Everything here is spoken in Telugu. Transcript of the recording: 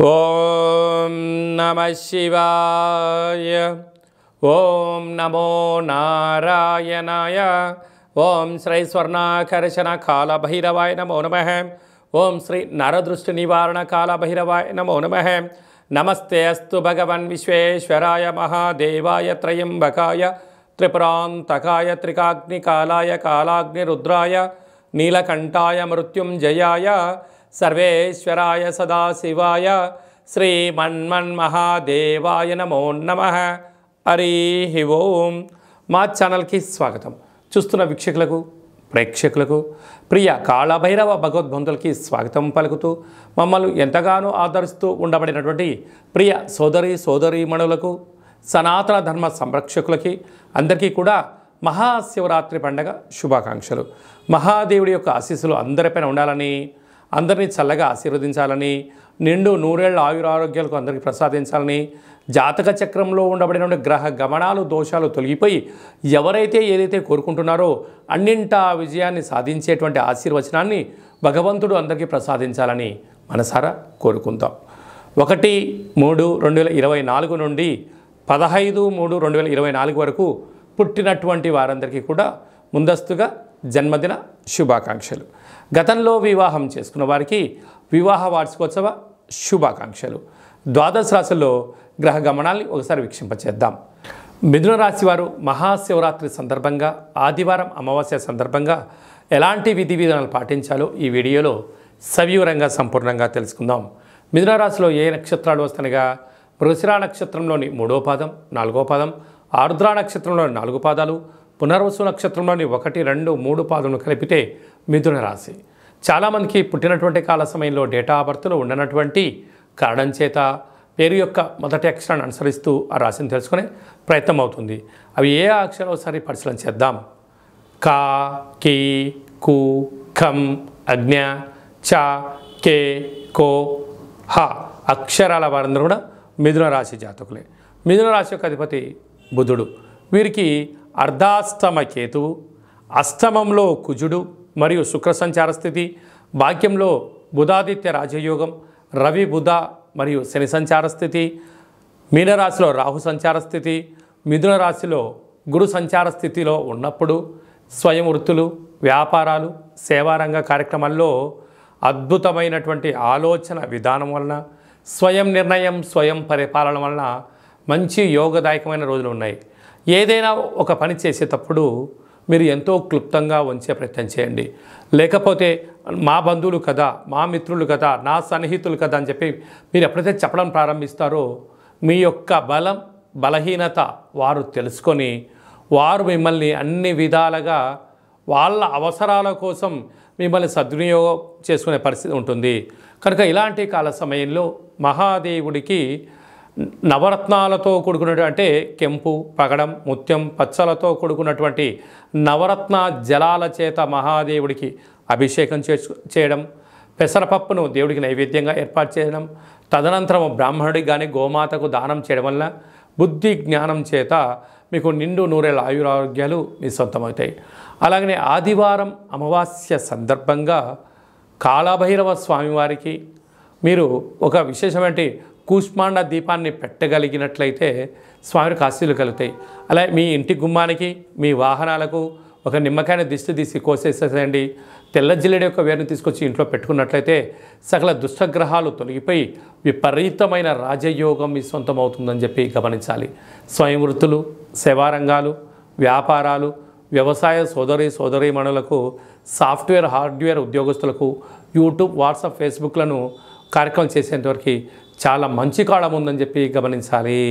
ఓం నమః శివాయ. ఓం నమో నారాయణాయ. ఓం శ్రీ స్వర్ణాకర్షణ కాళభైరవాయ నమో నమః. ఓం శ్రీ నరదృష్టి నివారణ కాళభైరవాయ నమో నమః. నమస్తే అస్తు భగవన్ విశ్వేశ్వరాయ మహాదేవాయ త్రయంబకాయ త్రిపురాంతకాయ త్రికాగ్నికాలాయ కాలాగ్నిరుద్రాయ నీలకంఠాయ మృత్యుంజయాయ సర్వేశ్వరాయ సదాశివాయ శ్రీమన్మన్మహాదేవాయ నమో నమః. హరి ఓం. మా ఛానల్కి స్వాగతం. చూస్తున్న వీక్షకులకు ప్రేక్షకులకు ప్రియ కాళభైరవ భగవద్బంధులకి స్వాగతం పలుకుతూ మమ్మల్ని ఎంతగానో ఆదరిస్తూ ఉండబడినటువంటి ప్రియ సోదరీమణులకు సనాతన ధర్మ సంరక్షకులకి అందరికీ కూడా మహాశివరాత్రి పండగ శుభాకాంక్షలు. మహాదేవుడి యొక్క ఆశీస్సులు అందరిపైన ఉండాలని, అందరినీ చల్లగా ఆశీర్వదించాలని, నిండు నూరేళ్ల ఆయురారోగ్యాలకు అందరికీ ప్రసాదించాలని, జాతక చక్రంలో ఉండబడిన గ్రహ గమనాలు దోషాలు తొలగిపోయి ఎవరైతే ఏదైతే కోరుకుంటున్నారో అన్నింటా విజయాన్ని సాధించేటువంటి ఆశీర్వచనాన్ని భగవంతుడు అందరికీ ప్రసాదించాలని మనసారా కోరుకుందాం. 1-3-2024 నుండి 15-3-2024 వరకు పుట్టినటువంటి వారందరికీ కూడా ముందస్తుగా జన్మదిన శుభాకాంక్షలు. గతంలో వివాహం చేసుకున్న వారికి వివాహ వార్షికోత్సవ శుభాకాంక్షలు. ద్వాదశ రాశుల్లో గ్రహ గమనాల్ని ఒకసారి వీక్షింపచేద్దాం. మిథున రాశి వారు మహాశివరాత్రి సందర్భంగా ఆదివారం అమావాస్య సందర్భంగా ఎలాంటి విధి విధానాలు పాటించాలో ఈ వీడియోలో సవివరంగా సంపూర్ణంగా తెలుసుకుందాం. మిథున రాశిలో ఏ నక్షత్రాలు వస్తాయనగా మృగశిర నక్షత్రంలోని 3వ పాదం, 4వ పాదం, ఆరుద్ర నక్షత్రంలోని 4 పాదాలు, పునర్వసు నక్షత్రంలోని 1, 2, 3 పాదములు కలిపితే మిథున రాశి. చాలామందికి పుట్టినటువంటి కాల సమయంలో డేటా ఆఫ్ బర్త్లో ఉండనటువంటి కారణం చేత పేరు యొక్క మొదటి అక్షరాన్ని అనుసరిస్తూ ఆ రాశిని తెలుసుకునే ప్రయత్నం అవుతుంది. అవి ఏ అక్షరం ఒకసారి పరిశీలన చేద్దాం. కా, కి, కు, ఖం, అజ్ఞ, చ, కే, కో, హ అక్షరాల వారందరూ కూడా మిథున రాశి జాతకులే. మిథున రాశి యొక్క అధిపతి బుధుడు. వీరికి అర్ధాష్టమ కేతువు, అష్టమంలో కుజుడు మరియు శుక్ర సంచార స్థితి, భాగ్యంలో బుధాదిత్య రాజయోగం, రవి బుధ మరియు శని సంచార స్థితి, మీనరాశిలో రాహు సంచార స్థితి, మిథున రాశిలో గురు సంచార స్థితిలో ఉన్నప్పుడు స్వయం వృత్తులు, వ్యాపారాలు, సేవారంగ కార్యక్రమాల్లో అద్భుతమైనటువంటి ఆలోచన విధానం వలన, స్వయం నిర్ణయం, స్వయం పరిపాలన వలన మంచి యోగదాయకమైన రోజులు ఉన్నాయి. ఏదైనా ఒక పని చేసేటప్పుడు మీరు ఎంతో క్లుప్తంగా ఉంచే ప్రయత్నం చేయండి. లేకపోతే మా బంధువులు కదా, మా మిత్రులు కదా, నా సన్నిహితులు కదా అని చెప్పి మీరు ఎప్పుడైతే చెప్పడం ప్రారంభిస్తారో మీ యొక్క బలం బలహీనత వారు తెలుసుకొని వారు మిమ్మల్ని అన్ని విధాలుగా వాళ్ళ అవసరాల కోసం మిమ్మల్ని సద్వినియోగం చేసుకునే పరిస్థితి ఉంటుంది. కనుక ఇలాంటి కాల సమయంలో మహాదేవుడికి నవరత్నాలతో కూడుకున్నటువంటి కెంపు, పగడం, ముత్యం, పచ్చలతో కూడుకున్నటువంటి నవరత్న జలాల చేత మహాదేవుడికి అభిషేకం చేయడం, పెసరపప్పును దేవుడికి నైవేద్యంగా ఏర్పాటు చేయడం, తదనంతరం బ్రాహ్మణుడికి కానీ గోమాతకు దానం చేయడం వల్ల బుద్ధి జ్ఞానం చేత మీకు నిండు నూరేళ్ళ ఆయురారోగ్యాలు మీ సొంతమవుతాయి. అలాగనే ఆదివారం అమావాస్య సందర్భంగా కాళభైరవ స్వామివారికి మీరు ఒక విశేషమైన కూష్మాండ దీపాన్ని పెట్టగలిగినట్లయితే స్వామికి ఆశీస్సులు కలుగుతాయి. అలాగే మీ ఇంటి గుమ్మానికి, మీ వాహనాలకు ఒక నిమ్మకాయని దిష్టి తీసి కోసేసేయండి. తెల్ల జిల్లేడు యొక్క వేరుని తీసుకొచ్చి ఇంట్లో పెట్టుకున్నట్లయితే సకల దుష్టగ్రహాలు తొలగిపోయి విపరీతమైన రాజయోగం మీ సొంతం అవుతుందని చెప్పి గమనించాలి. స్వయం వృత్తులు, సేవారంగాలు, వ్యాపారాలు, వ్యవసాయ సోదరీమణులకు, సాఫ్ట్వేర్ హార్డ్వేర్ ఉద్యోగస్తులకు, యూట్యూబ్, వాట్సాప్, ఫేస్బుక్లను కార్యక్రమం చేసేంతవరకు చాలా మంచి కాలం ఉందని చెప్పి గమనించాలి.